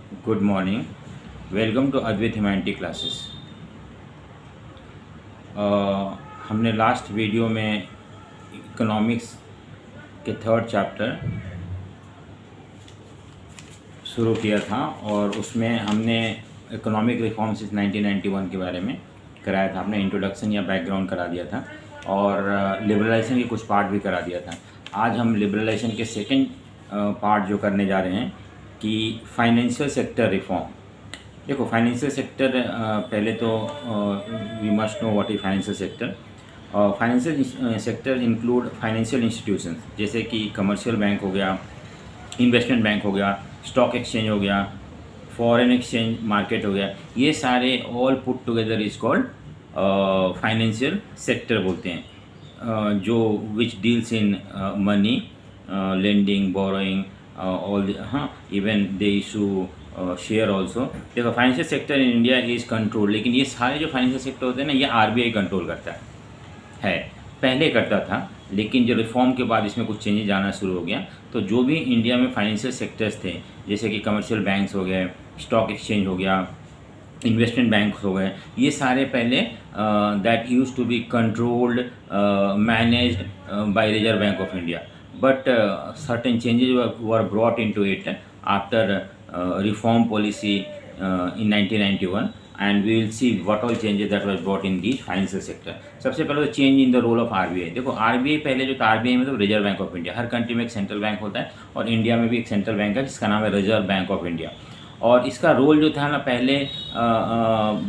Good morning. Welcome to Advait humanity classes. हमने last video में economics के थर्ड चैप्टर शुरू किया था और उसमें हमने इकोनॉमिक रिफॉर्म्स इस 1991 के बारे में कराया था। हमने इंट्रोडक्शन या बैकग्राउंड करा दिया था और लिबरलाइजेशन के कुछ पार्ट भी करा दिया था। आज हम लिबरलाइजेशन के सेकंड पार्ट जो करने जा रहे हैं कि फाइनेंशियल सेक्टर रिफॉर्म। देखो, फाइनेंशियल सेक्टर पहले तो we must know what is financial sector. Financial sector include financial institution जैसे कि कमर्शियल बैंक हो गया, इन्वेस्टमेंट बैंक हो गया, स्टॉक एक्सचेंज हो गया, फॉरेन एक्सचेंज मार्केट हो गया। ये सारे all put together is called financial sector बोलते हैं, जो which deals in money, lending, borrowing, all even they issue share also. देखो, financial sector in India is control, लेकिन ये सारे जो फाइनेंशियल सेक्टर होते हैं ना, ये आरबीआई कंट्रोल करता है। पहले करता था, लेकिन जो रिफॉर्म के बाद इसमें कुछ चेंजेस आना शुरू हो गया। तो जो भी इंडिया में फाइनेंशियल सेक्टर्स थे, जैसे कि कमर्शियल बैंक्स हो गए, स्टॉक एक्सचेंज हो गया, इन्वेस्टमेंट बैंक हो गए, ये सारे पहले that use to be controlled, managed by Reserve Bank of India. But certain changes were brought into it after reform policy in 1991, and we will see what all changes that was brought in the financial sector. सबसे पहले तो change in the role of RBI. देखो, RBI पहले जो था, RBI मतलब Reserve Bank of India. हर country में एक सेंट्रल बैंक होता है और इंडिया में भी एक सेंट्रल बैंक है जिसका नाम है रिजर्व बैंक ऑफ इंडिया। और इसका रोल जो था ना, पहले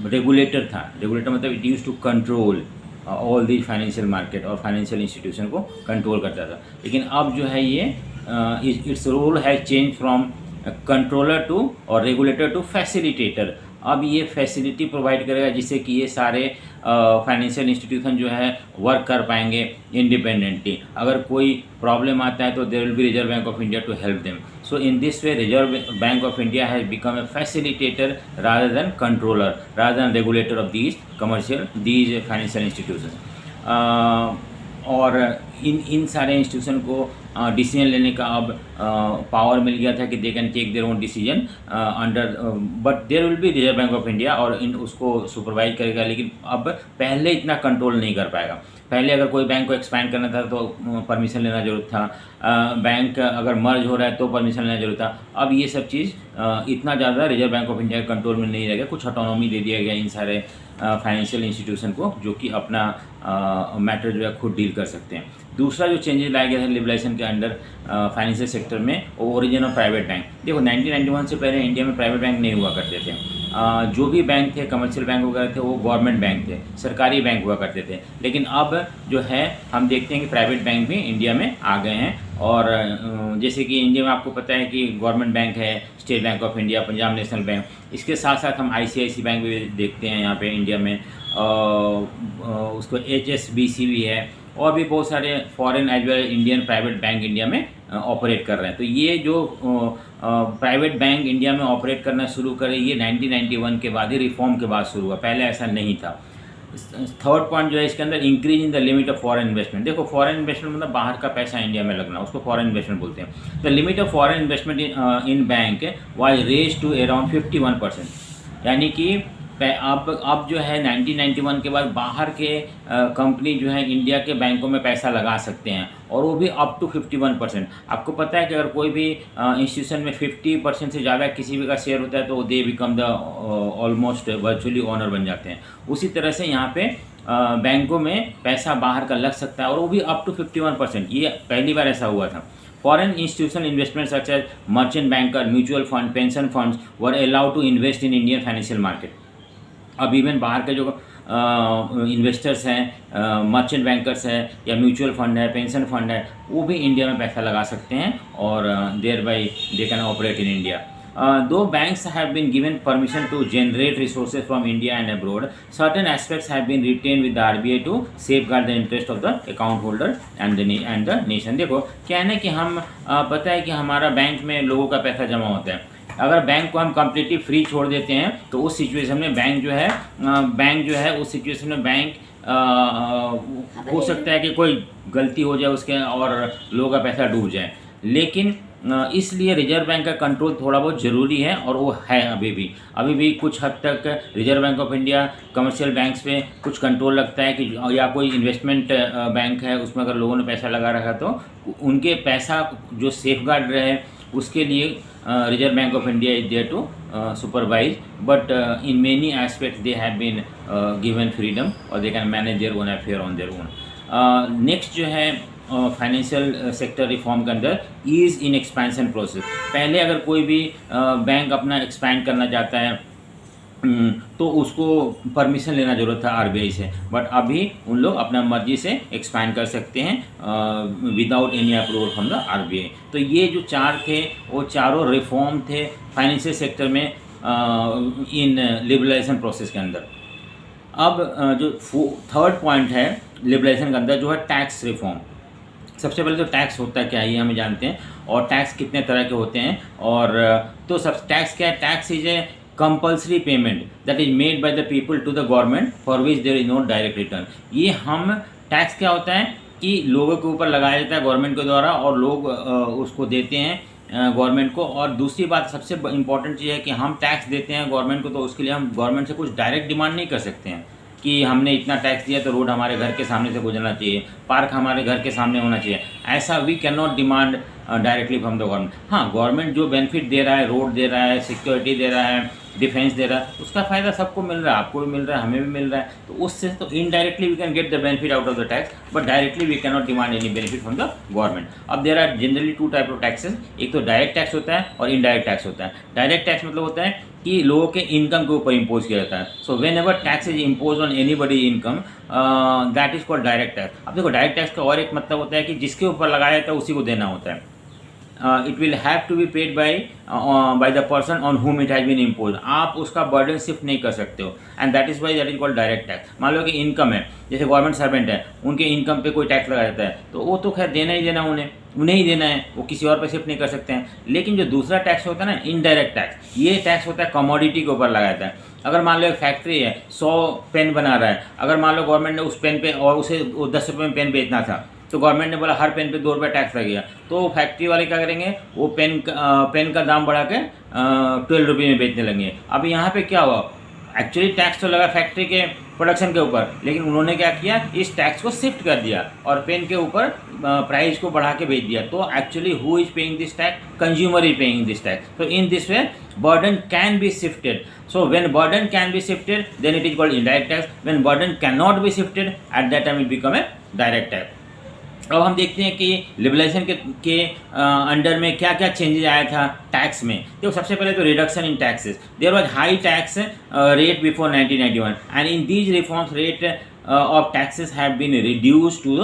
रेगुलेटर था। रेगुलेटर मतलब it use to control all the financial market और फाइनेंशियल इंस्टीट्यूशन को कंट्रोल करता था। लेकिन अब जो है ये its role has change from controller to और रेगुलेटर टू फैसिलिटेटर। अब ये फैसिलिटी प्रोवाइड करेगा जिससे कि ये सारे फाइनेंशियल इंस्टीट्यूशन जो है वर्क कर पाएंगे इंडिपेंडेंटली। अगर कोई प्रॉब्लम आता है तो there will be Reserve Bank of India to help them. So in this way Reserve Bank of India has become a facilitator rather than controller, rather than regulator of these financial institution. और इन सारे institution को decision लेने का अब power मिल गया था कि they can take their own decision under, but there will be Reserve Bank of India और इन उसको सुपरवाइज करेगा। लेकिन अब पहले इतना कंट्रोल नहीं कर पाएगा। पहले अगर कोई बैंक को एक्सपैंड करना था तो परमिशन लेना जरूरत था, बैंक अगर मर्ज हो रहा है तो परमिशन लेना जरूरत था। अब ये सब चीज़ इतना ज़्यादा रिजर्व बैंक ऑफ इंडिया के कंट्रोल में नहीं रहेगा। कुछ ऑटोनॉमी दे दिया गया इन सारे फाइनेंशियल इंस्टीट्यूशन को, जो कि अपना मैटर जो है खुद डील कर सकते हैं। दूसरा जो चेंजेस लाया गया था लिबरलाइजेशन के अंडर फाइनेंशियल सेक्टर में, वो ओरिजिन ऑफ प्राइवेट बैंक। देखो, 1991 से पहले इंडिया में प्राइवेट बैंक नहीं हुआ करते थे। जो भी बैंक थे, कमर्शियल बैंक वगैरह थे, वो गवर्नमेंट बैंक थे, सरकारी बैंक हुआ करते थे। लेकिन अब जो है हम देखते हैं कि प्राइवेट बैंक भी इंडिया में आ गए हैं। और जैसे कि इंडिया में आपको पता है कि गवर्नमेंट बैंक है, state bank of India, Punjab national bank. इसके साथ साथ हम आईसीआईसी बैंक भी देखते हैं यहाँ पे इंडिया में, उसको एचएसबीसी भी है, और भी बहुत सारे foreign as well Indian private bank India में ऑपरेट कर रहे हैं। तो ये जो प्राइवेट बैंक इंडिया में ऑपरेट करना शुरू करे, ये 1991 के बाद ही रिफॉर्म के बाद शुरू हुआ, पहले ऐसा नहीं था। थर्ड पॉइंट जो है इसके अंदर, increase in the limit of foreign investment. देखो, फॉरेन इन्वेस्टमेंट मतलब बाहर का पैसा इंडिया में लगना, उसको फॉरेन इन्वेस्टमेंट बोलते हैं। The limit of foreign investment in bank was raise to around 51%। यानी कि अब जो है 1991 के बाद बाहर के कंपनी जो है इंडिया के बैंकों में पैसा लगा सकते हैं, और वो भी अप टू 51%। आपको पता है कि अगर कोई भी इंस्टीट्यूशन में 50% से ज़्यादा किसी भी का शेयर होता है तो they become the almost virtually owner बन जाते हैं। उसी तरह से यहाँ पे बैंकों में पैसा बाहर का लग सकता है, और वो भी अप टू 51%। ये पहली बार ऐसा हुआ था। Foreign institutional investments such as merchant banker, mutual fund, pension funds were allowed to invest in Indian financial market. अब इवन बाहर के जो इन्वेस्टर्स हैं, मर्चेंट बैंकर्स हैं, या म्यूचुअल फंड है, पेंशन फंड है, वो भी इंडिया में पैसा लगा सकते हैं और thereby they can operate in India. Though banks have been given permission to generate resources from India and abroad, certain aspects have been retained with the RBI to safeguard the interest of the account holder and the nation. देखो, क्या है ना कि हम पता है कि हमारा बैंक में लोगों का पैसा जमा होता है। अगर बैंक को हम कम्प्लीटली फ्री छोड़ देते हैं तो उस सिचुएशन में बैंक जो है उस सिचुएशन में बैंक हो सकता है कि कोई गलती हो जाए उसके और लोगों का पैसा डूब जाए। लेकिन इसलिए रिजर्व बैंक का कंट्रोल थोड़ा बहुत ज़रूरी है, और वो है अभी भी कुछ हद तक reserve Bank of India commercial banks पे कुछ कंट्रोल रखता है कि या कोई इन्वेस्टमेंट बैंक है उसमें अगर लोगों ने पैसा लगा रखा तो उनके पैसा जो सेफ गार्ड रहे उसके लिए Reserve Bank of India is there to supervise, but in many aspects they have been given freedom or they can manage their own affair on their own. Next जो है फाइनेंशियल सेक्टर रिफॉर्म के अंदर ease in expansion process. पहले अगर कोई भी bank अपना expand करना चाहता है तो उसको परमिशन लेना ज़रूरत था आरबीआई से, बट अभी उन लोग अपना मर्जी से एक्सपैंड कर सकते हैं without any approval from the RBI. तो ये जो चार थे वो चारों रिफॉर्म थे फाइनेंशियल सेक्टर में इन लिबरलाइजेशन प्रोसेस के अंदर। अब जो थर्ड पॉइंट है लिबरलाइजेशन के अंदर जो है टैक्स रिफॉर्म। सबसे पहले तो टैक्स होता है क्या है ये हमें जानते हैं, और टैक्स कितने तरह के होते हैं। और तो सब टैक्स क्या है? Tax is a compulsory payment that is made by the people to the government for which there is no direct return. ये हम टैक्स क्या होता है कि लोगों के ऊपर लगाया जाता है गवर्नमेंट के द्वारा और लोग उसको देते हैं गवर्नमेंट को। और दूसरी बात सबसे इम्पॉर्टेंट चीज़ है कि हम टैक्स देते हैं गवर्नमेंट को, तो उसके लिए हम गवर्नमेंट से कुछ डायरेक्ट डिमांड नहीं कर सकते हैं कि हमने इतना टैक्स दिया तो रोड हमारे घर के सामने से गुजरना चाहिए, पार्क हमारे घर के सामने होना चाहिए। ऐसा we can not demand directly from the government. हाँ, गवर्नमेंट जो बेनिफिट दे रहा है, रोड दे रहा है, सिक्योरिटी दे रहा है, डिफेंस दे रहा है, उसका फ़ायदा सबको मिल रहा है, आपको भी मिल रहा है, हमें भी मिल रहा है। तो उससे तो indirectly we can get the benefit out of the tax, but directly we can not demand any benefit from the government. अब there are generally two type of taxes, एक तो डायरेक्ट टैक्स होता है और इनडायरेक्ट टैक्स होता है। Direct tax मतलब होता है कि लोगों के इनकम के ऊपर इम्पोज किया जाता है। So when ever tax is impose on any buddy income that is called direct tax. अब देखो डायरेक्ट टैक्स का और एक मतलब होता है कि जिसके ऊपर लगाया जाता है उसी को देना होता है। It will have to be paid by the person on whom it has been impose. आप उसका बर्डन शिफ्ट नहीं कर सकते हो, and that is why that is called direct tax. मान लो कि इनकम है, जैसे गवर्नमेंट सर्वेंट है, उनके इनकम पे कोई टैक्स लगा जाता है तो वो तो खैर देना ही देना, उन्हें ही देना है, वो किसी और पे शिफ्ट नहीं कर सकते हैं। लेकिन जो दूसरा टैक्स होता है ना, इनडायरेक्ट टैक्स, ये टैक्स होता है कमोडिटी के ऊपर लगाया जाता है। अगर मान लो एक फैक्ट्री है 100 पेन बना रहा है, अगर मान लो गवर्नमेंट ने उस पेन पे और उसे 10 रुपये में पेन बेचना था तो गवर्नमेंट ने बोला हर पेन पे 2 रुपये टैक्स लगेगा, तो फैक्ट्री वाले क्या करेंगे, वो पेन का दाम बढ़ा के 12 रुपये में बेचने लगेंगे। अब यहाँ पे क्या हुआ, एक्चुअली टैक्स तो लगा फैक्ट्री के प्रोडक्शन के ऊपर, लेकिन उन्होंने क्या किया, इस टैक्स को शिफ्ट कर दिया और पेन के ऊपर प्राइस को बढ़ा के बेच दिया। तो actually who is paying this tax? Consumer is paying this tax. तो in this way burden can be shifted. So when burden can be shifted, then it is called indirect tax. When burden cannot be shifted, at that time it become a direct tax. अब हम देखते हैं कि liberalisation के under में क्या क्या changes आया था टैक्स में। देखो सबसे पहले तो reduction in taxes. There was high tax rate before 1991 and in these reforms rate of taxes have been reduce to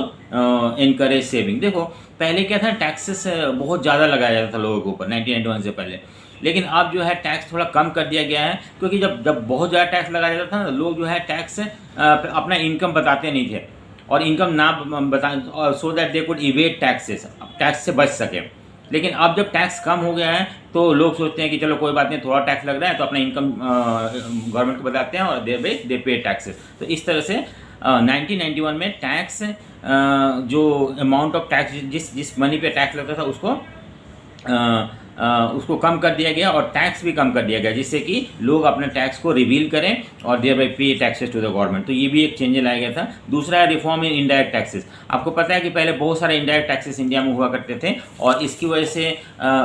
encourage saving. देखो पहले क्या था, टैक्सेस बहुत ज़्यादा लगाया जाता था लोगों के ऊपर 1991 से पहले, लेकिन अब जो है टैक्स थोड़ा कम कर दिया गया है, क्योंकि जब बहुत ज़्यादा टैक्स लगाया जाता था ना, लोग जो है टैक्स अपना इनकम बताते नहीं थे और इनकम ना बता, सो that they could इवेट taxes, tax से बच सके। लेकिन अब जब टैक्स कम हो गया है तो लोग सोचते हैं कि चलो कोई बात नहीं, थोड़ा टैक्स लग रहा है तो अपना इनकम गवर्नमेंट को बताते हैं और दे पे टैक्सेस। तो इस तरह से 1991 में टैक्स जो अमाउंट ऑफ टैक्स जिस मनी पे टैक्स लगता था उसको कम कर दिया गया और टैक्स भी कम कर दिया गया, जिससे कि लोग अपने टैक्स को रिवील करें और देयर बाय पे टैक्सेस टू द गवर्नमेंट। तो ये भी एक चेंज लाया गया था। दूसरा है रिफॉर्म इन इनडायरेक्ट टैक्सेस। आपको पता है कि पहले बहुत सारे इनडायरेक्ट टैक्सेस इंडिया में हुआ करते थे और इसकी वजह से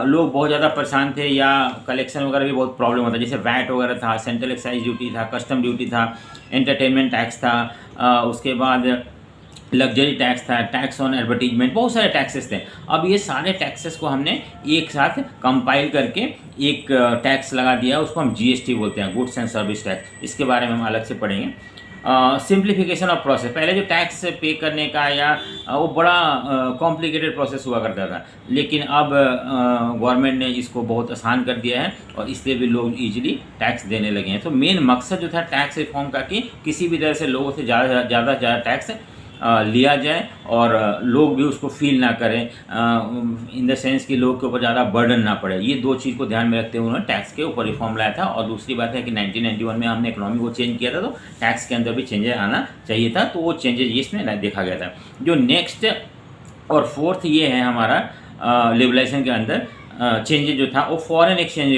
लोग बहुत ज़्यादा परेशान थे या कलेक्शन वगैरह भी बहुत प्रॉब्लम होता है। जैसे वैट वगैरह था, सेंट्रल एक्साइज ड्यूटी था, कस्टम ड्यूटी था, एंटरटेनमेंट टैक्स था, उसके बाद लग्जरी टैक्स था, टैक्स ऑन एडवर्टीजमेंट, बहुत सारे टैक्सेस थे। अब ये सारे टैक्सेस को हमने एक साथ कंपाइल करके एक टैक्स लगा दिया, उसको हम जीएसटी बोलते हैं, गुड्स एंड सर्विस टैक्स। इसके बारे में हम अलग से पढ़ेंगे। Simplification of process. पहले जो टैक्स पे करने का या वो बड़ा कॉम्प्लिकेटेड प्रोसेस हुआ करता था, लेकिन अब गवर्नमेंट ने इसको बहुत आसान कर दिया है और इसलिए भी लोग इजीली टैक्स देने लगे हैं। तो मेन मकसद जो था टैक्स रिफॉर्म का कि किसी भी तरह से लोगों से ज़्यादा टैक्स लिया जाए और लोग भी उसको फील ना करें, इन द सेंस कि लोग के ऊपर ज़्यादा बर्डन ना पड़े। ये दो चीज़ को ध्यान में रखते हुए उन्होंने टैक्स के ऊपर रिफॉर्म लाया था। और दूसरी बात है कि 1991 में हमने इकोनॉमी को चेंज किया था, तो टैक्स के अंदर भी चेंजेस आना चाहिए था, तो वो चेंजेस इसमें देखा गया था। जो नेक्स्ट और फोर्थ ये है हमारा लिबरलाइजेशन के अंदर चेंजेज जो था वो फॉरेन एक्सचेंज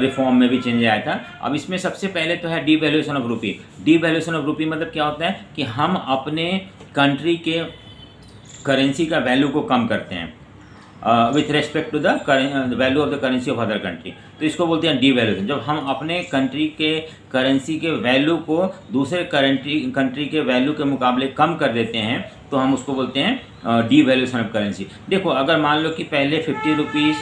रिफॉर्म में भी चेंज आया था। अब इसमें सबसे पहले तो है डीवैल्यूएशन ऑफ रूपी। डीवैल्यूएशन ऑफ रूपी मतलब क्या होता है कि हम अपने कंट्री के करेंसी का वैल्यू को कम करते हैं with respect to the value of the currency of other country. तो इसको बोलते हैं डीवैल्यूएशन। जब हम अपने कंट्री के करेंसी के वैल्यू को दूसरे कंट्री के वैल्यू के मुकाबले कम कर देते हैं तो हम उसको बोलते हैं डीवैल्यूएशन ऑफ करेंसी। देखो, अगर मान लो कि पहले 50 रुपीज़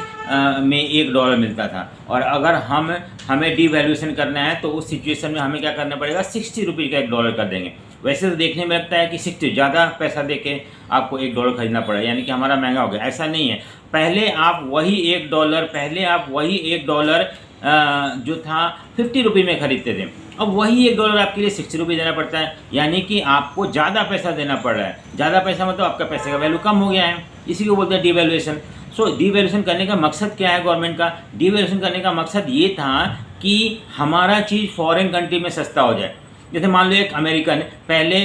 में $1 मिलता था और अगर हमें डीवैल्यूएशन करना है तो उस सिचुएशन में हमें क्या करना पड़ेगा, 60 रुपीज़ का $1 कर देंगे। वैसे तो देखने में लगता है कि 60 ज़्यादा पैसा दे के आपको $1 खरीदना पड़ा, यानी कि हमारा महंगा हो गया। ऐसा नहीं है। पहले आप वही $1 जो था 50 रुपये में खरीदते थे, अब वही $1 आपके लिए 60 रुपये देना पड़ता है, यानी कि आपको ज़्यादा पैसा देना पड़ रहा है। ज़्यादा पैसा मतलब आपका पैसे का वैल्यू कम हो गया है, इसी को बोलते हैं डीवैल्यूएशन। सो डीवैल्यूएशन करने का मकसद क्या है गवर्नमेंट का? डीवैल्यूएशन करने का मकसद ये था कि हमारा चीज़ फॉरेन कंट्री में सस्ता हो जाए। जैसे मान लो एक अमेरिकन पहले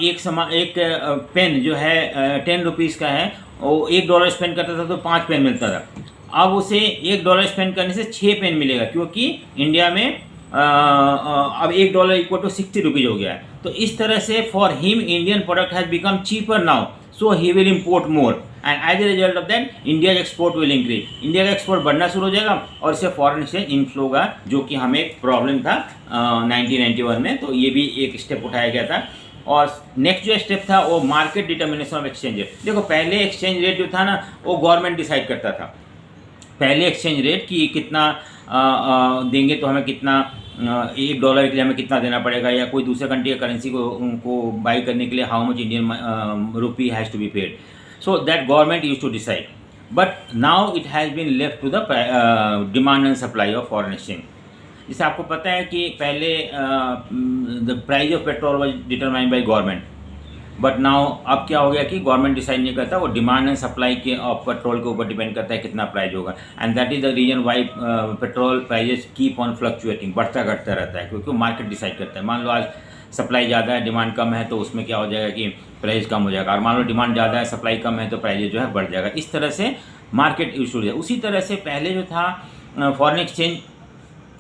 एक पेन जो है 10 रुपीज़ का है, वो $1 स्पेंड करता था तो 5 पेन मिलता था। अब उसे $1 स्पेंड करने से 6 पेन मिलेगा, क्योंकि इंडिया में अब $1 इक्वल टू 60 रुपीज़ हो गया है। तो इस तरह से for him Indian product has become cheaper now, so he will import more and as a result of that India export will increase. India का एक्सपोर्ट बढ़ना शुरू हो जाएगा और इससे फॉरेन एक्सचेंज इनफ्लो होगा, जो कि हमें एक प्रॉब्लम था 1991 में। तो ये भी एक स्टेप उठाया गया था। और नेक्स्ट जो स्टेप था वो market determination of exchange rate. देखो, पहले एक्सचेंज रेट जो था ना वो गवर्नमेंट डिसाइड करता था। पहले एक्सचेंज रेट कि कितना देंगे तो हमें कितना $1 के लिए हमें कितना देना पड़ेगा, या कोई दूसरे कंट्री का करेंसी को बाई करने के लिए how much Indian rupee has to be paid. So that government use to decide, but now it has been left to the demand and supply of foreign exchange. जैसे आपको पता है कि पहले the price of petrol was determined by government, but now अब क्या हो गया कि गवर्नमेंट डिसाइड नहीं करता, वो डिमांड एंड सप्लाई के पेट्रोल के ऊपर डिपेंड करता है कितना प्राइस होगा। And that is the reason why petrol prices keep on fluctuating, बढ़ता घटता रहता है, क्योंकि मार्केट डिसाइड करता है। मान लो आज सप्लाई ज़्यादा है, डिमांड कम है, तो उसमें क्या हो जाएगा कि प्राइस कम हो जाएगा, और मान लो डिमांड ज़्यादा है, सप्लाई कम है, तो प्राइस जो है बढ़ जाएगा। इस तरह से मार्केट इशू हो जाए। उसी तरह से पहले जो था foreign exchange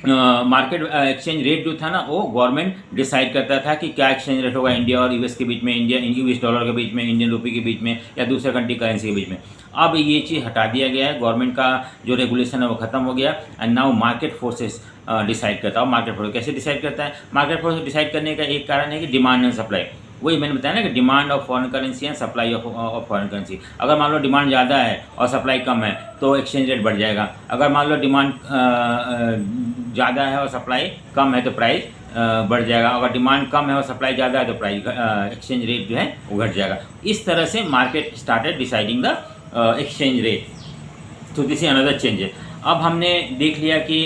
market exchange rate जो था ना वो गवर्नमेंट डिसाइड करता था कि क्या एक्सचेंज रेट होगा इंडिया और यूएस के बीच में, इंडिया US डॉलर के बीच में, इंडियन रुपी के बीच में, या दूसरे कंट्री करेंसी के बीच में। अब ये चीज़ हटा दिया गया है, गवर्नमेंट का जो रेगुलेशन है वो खत्म हो गया, and now market forces decide करता है। और मार्केट फोर्स कैसे डिसाइड करता है? मार्केट फोर्स डिसाइड करने का एक कारण है कि डिमांड एंड सप्लाई। वही मैंने बताया ना कि demand of foreign currency and supply of foreign currency. अगर मान लो डिमांड ज़्यादा है और सप्लाई कम है तो एक्सचेंज रेट बढ़ जाएगा। अगर मान लो डिमांड ज़्यादा है और सप्लाई कम है तो प्राइस बढ़ जाएगा। अगर डिमांड कम है और सप्लाई ज़्यादा है तो प्राइस एक्सचेंज रेट जो है वो घट जाएगा। इस तरह से market started deciding the exchange rate. तो दिस इज अनदर चेंज। अब हमने देख लिया कि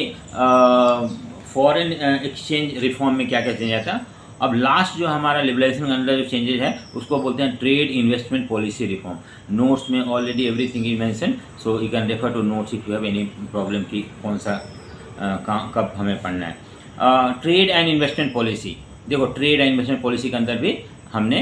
फॉरेन एक्सचेंज रिफॉर्म में क्या क्या चेंज आया था। अब लास्ट जो हमारा लिबरलाइजेशन के अंदर जो चेंजेस है उसको बोलते हैं trade investment policy reform. Notes में already everything is mention, so you can refer to notes if you have any problem कि कौन सा कब हमें पढ़ना है। ट्रेड एंड इन्वेस्टमेंट पॉलिसी, देखो ट्रेड एंड इन्वेस्टमेंट पॉलिसी के अंदर भी हमने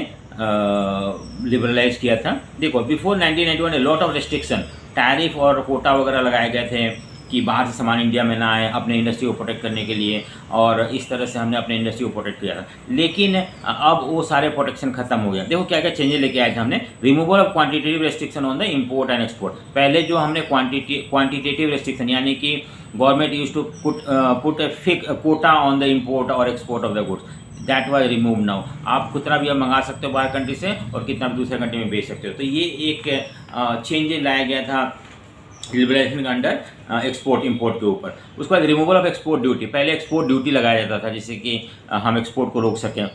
लिबरलाइज किया था। देखो before 1991 lot of restriction, tariff और कोटा वगैरह लगाए गए थे कि बाहर से सामान इंडिया में ना आए, अपने इंडस्ट्री को प्रोटेक्ट करने के लिए, और इस तरह से हमने अपने इंडस्ट्री को प्रोटेक्ट किया था। लेकिन अब वो सारे प्रोटेक्शन खत्म हो गया। देखो क्या क्या चेंजेस लेके आए थे हमने। Removal of quantitative restriction on the import and export. पहले जो हमने क्वांटिटेटिव रेस्ट्रिक्शन यानी कि government use to put a fix quota on the import और export of the goods, that was remove now. आप कितना भी मंगा सकते हो बाहर कंट्री से और कितना भी दूसरे कंट्री में बेच सकते हो। तो ये एक चेंजेस लाया गया था लिबरलाइजेशन के अंडर एक्सपोर्ट इंपोर्ट के ऊपर। उसके बाद रिमूवल ऑफ एक्सपोर्ट ड्यूटी। पहले एक्सपोर्ट ड्यूटी लगाया जाता था जिससे कि हम एक्सपोर्ट को रोक सकें,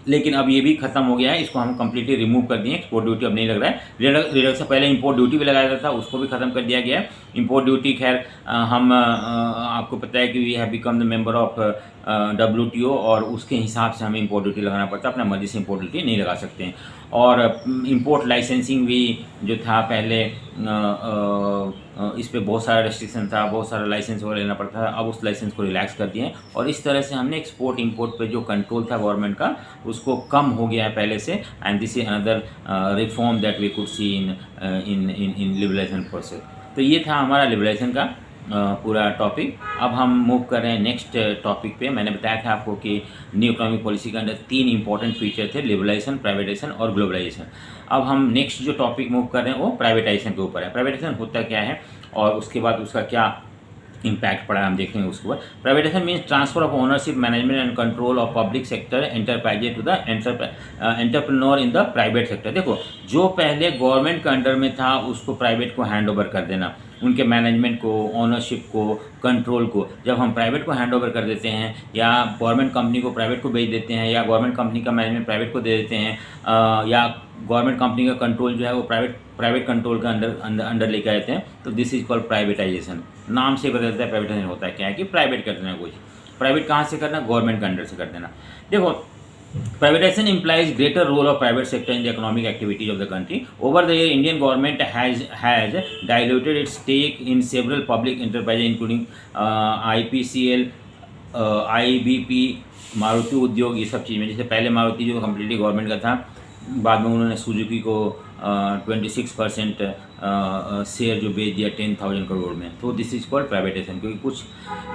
लेकिन अब ये भी खत्म हो गया है, इसको हम कम्प्लीटली रिमूव कर दिए। एक्सपोर्ट ड्यूटी अब नहीं लग रहा है। रिडक्शन पहले इंपोर्ट ड्यूटी भी लगाया जाता था, उसको भी खत्म कर दिया गया है। इंपोर्ट ड्यूटी खैर हम आपको पता है कि we have become the member of WTO और उसके हिसाब से हमें इंपोर्ट ड्यूटी लगाना पड़ता है, अपना मर्जी से इंपोर्ट ड्यूटी नहीं लगा सकते हैं। और इंपोर्ट लाइसेंसिंग भी जो था पहले इस पे बहुत सारा रेस्ट्रिक्शन था, बहुत सारा लाइसेंस वगैरह लेना पड़ता था, अब उस लाइसेंस को रिलैक्स कर दिए हैं और इस तरह से हमने एक्सपोर्ट इंपोर्ट पे जो कंट्रोल था गवर्नमेंट का उसको कम हो गया है पहले से। And this is another reform that we could see in liberalisation process. तो ये था हमारा लिबरलाइजेशन का पूरा टॉपिक। अब हम मूव कर रहे हैं नेक्स्ट टॉपिक पे। मैंने बताया था आपको कि न्यू इकोनॉमिक पॉलिसी के अंदर 3 इंपॉर्टेंट फीचर थे, लिबरलाइजेशन, प्राइवेटाइजेशन और ग्लोबलाइजेशन। अब हम नेक्स्ट जो टॉपिक मूव कर रहे हैं वो प्राइवेटाइजेशन के ऊपर है। प्राइवेटाइजेशन होता क्या है और उसके बाद उसका क्या इम्पैक्ट पड़ा है हम देखेंगे उसके बाद। Privatisation means transfer of ownership, management and control of public sector enterprises to the entrepreneur in the private sector. देखो, जो पहले गवर्नमेंट के अंडर में था उसको प्राइवेट को हैंड ओवर कर देना, उनके मैनेजमेंट को, ओनरशिप को, कंट्रोल को। जब हम प्राइवेट को हैंड ओवर कर देते हैं या गवर्नमेंट कंपनी को प्राइवेट को बेच देते हैं या गवर्नमेंट कंपनी का मैनेजमेंट प्राइवेट को दे देते हैं या गवर्नमेंट कंपनी का कंट्रोल जो है वो प्राइवेट कंट्रोल का अंडर लेके आते हैं, तो दिस इज कॉल्ड प्राइवेटाइजेशन। नाम से बदल देता है प्राइवेटाइजेशन होता है क्या है कि प्राइवेट कर देना कुछ। प्राइवेट कहाँ से करना? गवर्नमेंट के अंडर से कर देना। देखो, privatization implies greater role of private sector in the economic activities of the country. Over the year, Indian government has diluted its stake in several public enterprises, including IPCL, IBP, Maruti उद्योग, ये सब चीज़ में। जैसे पहले मारुति जो कम्प्लीटली गवर्नमेंट का था, बाद में उन्होंने सुजुकी को 26% शेयर जो बेच दिया 10,000 करोड़ में। तो दिस इज कॉल्ड प्राइवेटाइजेशन, क्योंकि कुछ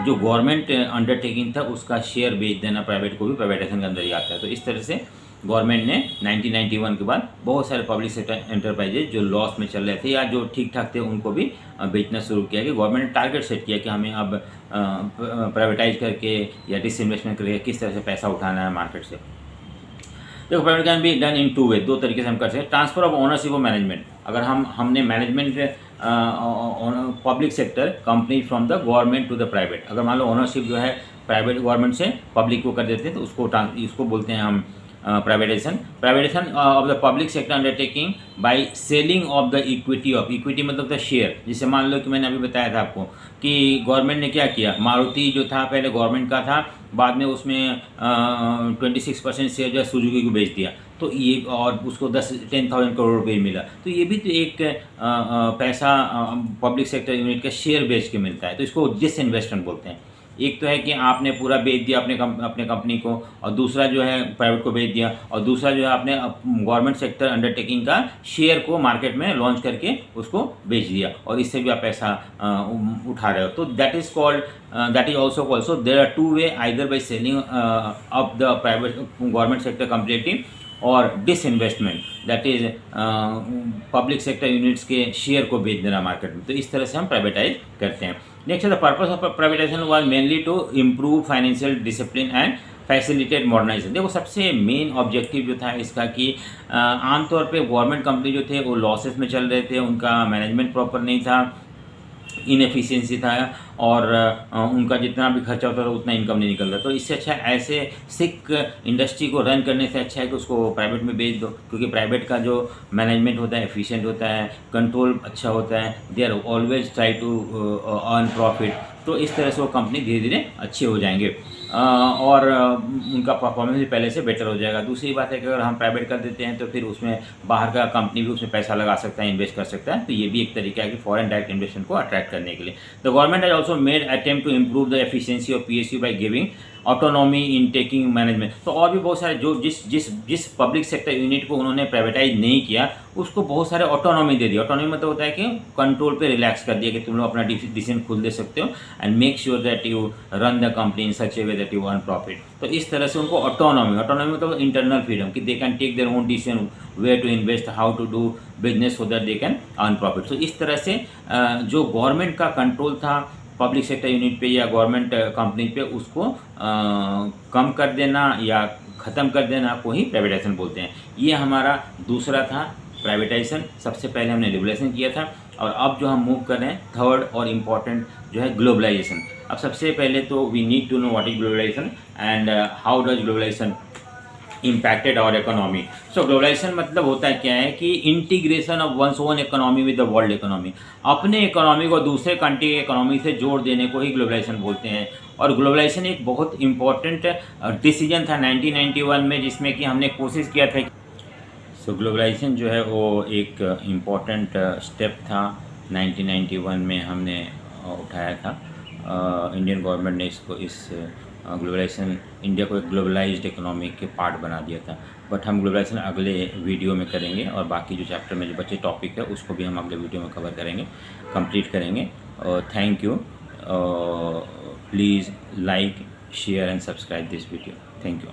जो गवर्नमेंट अंडरटेकिंग था उसका शेयर बेच देना प्राइवेट को भी प्राइवेटाइजेशन के अंदर ही आता है। तो इस तरह से गवर्नमेंट ने 1991 के बाद बहुत सारे पब्लिक सेक्टर एंटरप्राइजेज जो लॉस में चल रहे थे या जो ठीक ठाक थे उनको भी बेचना शुरू किया। कि गवर्नमेंट ने टारगेट सेट किया कि हमें अब प्राइवेटाइज करके या डिसइन्वेस्टमेंट करके किस तरह से पैसा उठाना है मार्केट से। देखो, private can be done in 2 way, 2 तरीके से हम कर सकते हैं। ट्रांसफर ऑफ ओनरशिप और मैनेजमेंट। अगर हमने management public sector company from the government to the private, अगर मान लो ओनरशिप जो है प्राइवेट गवर्नमेंट से पब्लिक को कर देते हैं तो उसको बोलते हैं हम privatisation of the public sector undertaking by selling of the equity of, equity मतलब द शेयर। जिसे मान लो कि मैंने अभी बताया था आपको कि गवर्नमेंट ने क्या किया, मारुति जो था पहले गवर्नमेंट का था, बाद में उसमें 26% शेयर जो है सुजुकी को बेच दिया, तो ये और उसको 10,000 करोड़ रुपये मिला। तो ये भी तो एक पैसा पब्लिक सेक्टर यूनिट का शेयर बेच के मिलता है, तो इसको डिसइन्वेस्टमेंट बोलते हैं। एक तो है कि आपने पूरा बेच दिया अपने कंपनी को, और दूसरा जो है प्राइवेट को बेच दिया, और दूसरा जो है आपने गवर्नमेंट सेक्टर अंडरटेकिंग का शेयर को मार्केट में लॉन्च करके उसको बेच दिया और इससे भी आप पैसा उठा रहे हो। तो that is also called, there are 2 way, either by selling of the private government sector completely और disinvestment, that is public sector units के शेयर को बेच देना मार्केट में। तो इस तरह से हम प्राइवेटाइज करते हैं। Next, the purpose of privatisation was mainly to improve financial discipline and facilitate modernisation. देखो, सबसे मेन ऑब्जेक्टिव जो था इसका कि आमतौर पे गवर्नमेंट कंपनी जो थे वो लॉसेस में चल रहे थे, उनका मैनेजमेंट प्रॉपर नहीं था, इनएफिशिएंसी था और उनका जितना भी खर्चा होता था उतना इनकम नहीं निकल रहा। तो इससे अच्छा ऐसे सिक इंडस्ट्री को रन करने से अच्छा है कि उसको प्राइवेट में बेच दो, क्योंकि प्राइवेट का जो मैनेजमेंट होता है एफिशिएंट होता है, कंट्रोल अच्छा होता है, they are always try to earn profit. तो इस तरह से वो कंपनी धीरे धीरे अच्छे हो जाएंगे और उनका परफॉर्मेंस भी पहले से बेटर हो जाएगा। दूसरी बात है कि अगर हम प्राइवेट कर देते हैं तो फिर उसमें बाहर का कंपनी भी उसमें पैसा लगा सकता है, इन्वेस्ट कर सकता है। तो ये भी एक तरीका है कि फॉरेन डायरेक्ट इन्वेस्टमेंट को अट्रैक्ट करने के लिए। The government has also made attempt to improve the efficiency of PSU by giving autonomy in taking management. तो और भी बहुत सारे जो जिस पब्लिक सेक्टर यूनिट को उन्होंने प्राइवेटाइज नहीं किया उसको बहुत सारे ऑटोनॉमी दे दिया। ऑटोनॉमी मतलब होता है कि कंट्रोल पे रिलैक्स कर दिया कि तुम लोग अपना डिसीजन खुद ले सकते हो and make sure that you run the company in such A way that you earn profit. तो इस तरह से उनको ऑटोनॉमी मतलब इंटरनल फ्रीडम कि they can take their own decision where to invest, how to do business so that they can earn profit. तो इस तरह से जो गवर्नमेंट का कंट्रोल था पब्लिक सेक्टर यूनिट पे या गवर्नमेंट कंपनी पे उसको कम कर देना या ख़त्म कर देना को ही प्राइवेटाइजेशन बोलते हैं। ये हमारा दूसरा था प्राइवेटाइजेशन। सबसे पहले हमने लिबरलाइजेशन किया था और अब जो हम मूव कर रहे हैं थर्ड और इम्पॉर्टेंट जो है ग्लोबलाइजेशन। अब सबसे पहले तो we need to know what is globalisation and how does globalisation impacted our economy. So globalization मतलब होता है क्या है कि integration of one's own economy with the world economy. अपने इकोनॉमी को दूसरे कंट्री के इकोनॉमी से जोड़ देने को ही ग्लोबलाइजेशन बोलते हैं। और ग्लोबलाइजेशन एक बहुत इंपॉर्टेंट डिसीजन था 1991 में, जिसमें कि हमने कोशिश किया था सो ग्लोबलाइजेशन जो है वो एक इम्पॉर्टेंट स्टेप था 1991 में हमने उठाया था। इंडियन गवर्नमेंट ने इसको इस ग्लोबलाइजेशन इंडिया को एक ग्लोबलाइज्ड इकोनॉमी के पार्ट बना दिया था। बट हम ग्लोबलाइजेशन अगले वीडियो में करेंगे और बाकी जो चैप्टर में जो बचे टॉपिक है उसको भी हम अगले वीडियो में कवर करेंगे, कंप्लीट करेंगे। Thank you. Please like, share and subscribe this video. Thank you.